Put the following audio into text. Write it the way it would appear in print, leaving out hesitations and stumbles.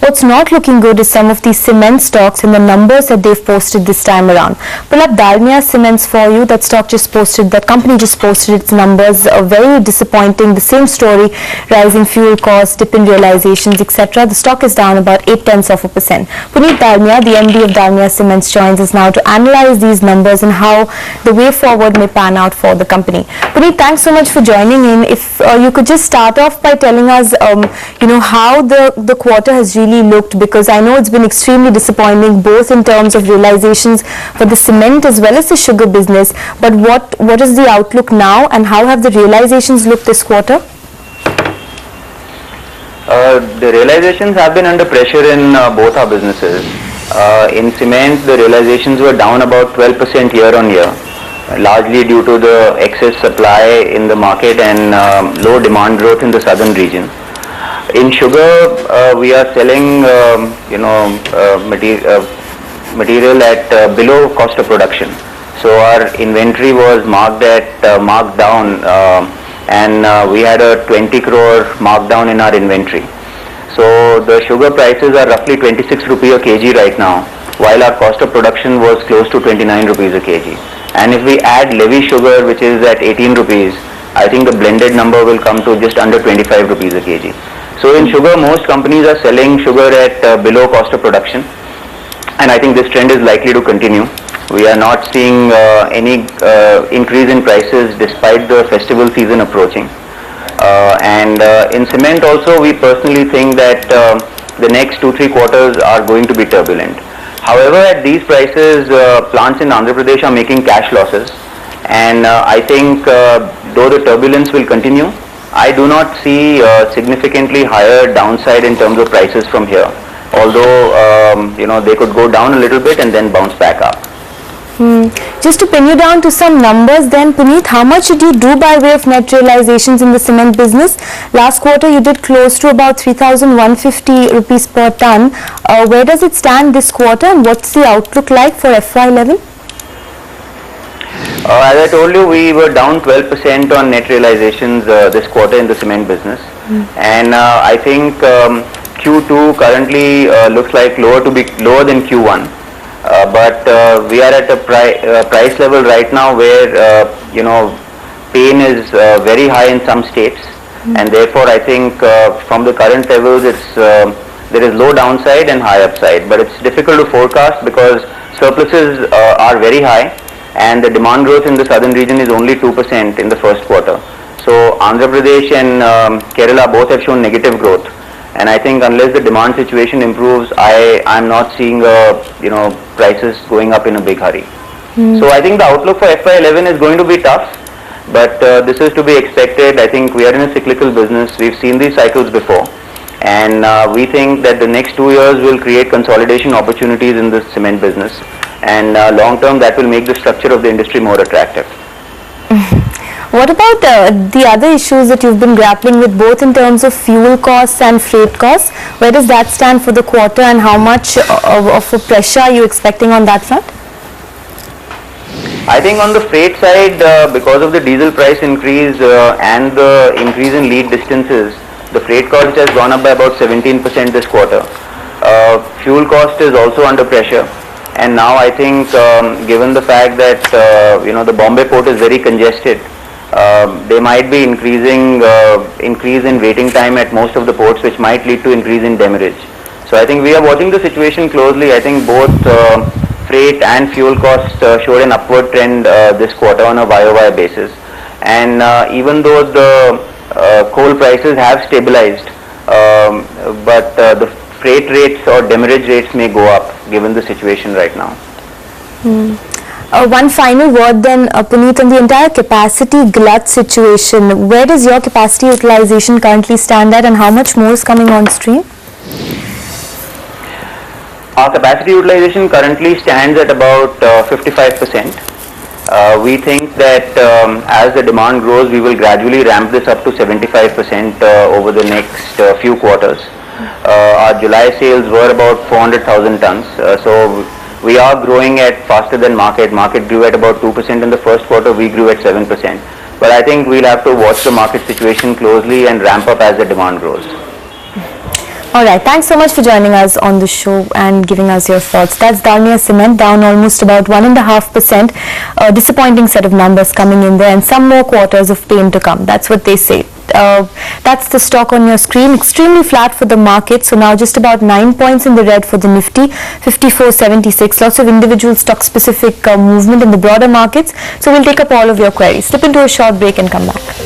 What's not looking good is some of these cement stocks and the numbers that they've posted this time around. Pull up Dalmia Cements for you. That company just posted its numbers, very disappointing. The same story, rising fuel costs, dip in realizations, etc. The stock is down about 0.8%. Puneet Dalmia, the MD of Dalmia Cements, joins us now to analyze these numbers and how the way forward may pan out for the company. Puneet, thanks so much for joining in. If you could just start off by telling us, how the quarter has really looked, because I know it's been extremely disappointing both in terms of realizations for the cement as well as the sugar business. But what is the outlook now, and how have the realizations looked this quarter? The realizations have been under pressure in both our businesses. In cement, the realizations were down about 12% year on year, largely due to the excess supply in the market and low demand growth in the southern region. In sugar, we are selling, material at below cost of production. So our inventory was marked down, and we had a 20 crore markdown in our inventory. So the sugar prices are roughly 26 rupees a kg right now, while our cost of production was close to 29 rupees a kg. And if we add levy sugar, which is at 18 rupees, I think the blended number will come to just under 25 rupees a kg. So in sugar, most companies are selling sugar at below cost of production, and I think this trend is likely to continue. We are not seeing any increase in prices despite the festival season approaching. In cement also, we personally think that the next 2-3 quarters are going to be turbulent. However, at these prices, plants in Andhra Pradesh are making cash losses, and I think though the turbulence will continue, I do not see significantly higher downside in terms of prices from here. Although they could go down a little bit and then bounce back up. Just to pin you down to some numbers then, Puneet, how much did you do by way of net realizations in the cement business? Last quarter you did close to about 3,150 rupees per ton. Where does it stand this quarter, and what's the outlook like for FY11? As I told you, we were down 12% on net realizations this quarter in the cement business. And I think Q2 currently looks like lower than Q1. But we are at a price level right now where pain is very high in some states, and therefore I think from the current levels there is low downside and high upside. But it's difficult to forecast because surpluses are very high, and the demand growth in the southern region is only 2% in the first quarter. So Andhra Pradesh and Kerala both have shown negative growth. And I think unless the demand situation improves, I'm not seeing prices going up in a big hurry. So I think the outlook for FY11 is going to be tough, but this is to be expected. I think we are in a cyclical business. We've seen these cycles before, and we think that the next 2 years will create consolidation opportunities in the cement business, and long term that will make the structure of the industry more attractive. What about the other issues that you've been grappling with, both in terms of fuel costs and freight costs? Where does that stand for the quarter, and how much of a pressure are you expecting on that front? I think on the freight side, because of the diesel price increase and the increase in lead distances, the freight cost has gone up by about 17% this quarter. Fuel cost is also under pressure, and now I think given the fact that the Bombay port is very congested, they might be increase in waiting time at most of the ports, which might lead to increase in demurrage. So I think we are watching the situation closely. I think both freight and fuel costs showed an upward trend this quarter on a YOY basis. And even though the coal prices have stabilized, but the freight rates or demurrage rates may go up given the situation right now. One final word then, Puneet, on the entire capacity glut situation. Where does your capacity utilization currently stand at, and how much more is coming on stream? Our capacity utilization currently stands at about 55%. We think that as the demand grows, we will gradually ramp this up to 75% over the next few quarters. Our July sales were about 400,000 tons. So we are growing at faster than market. Market grew at about 2% in the first quarter. We grew at 7%. But I think we'll have to watch the market situation closely and ramp up as the demand grows. All right, thanks so much for joining us on the show and giving us your thoughts. That's Dalmia Cement, down almost about 1.5%. A disappointing set of numbers coming in there and some more quarters of pain to come. That's what they say. That's the stock on your screen. Extremely flat for the market. So now just about 9 points in the red for the Nifty, 54.76. Lots of individual stock specific movement in the broader markets. So we'll take up all of your queries. Slip into a short break and come back.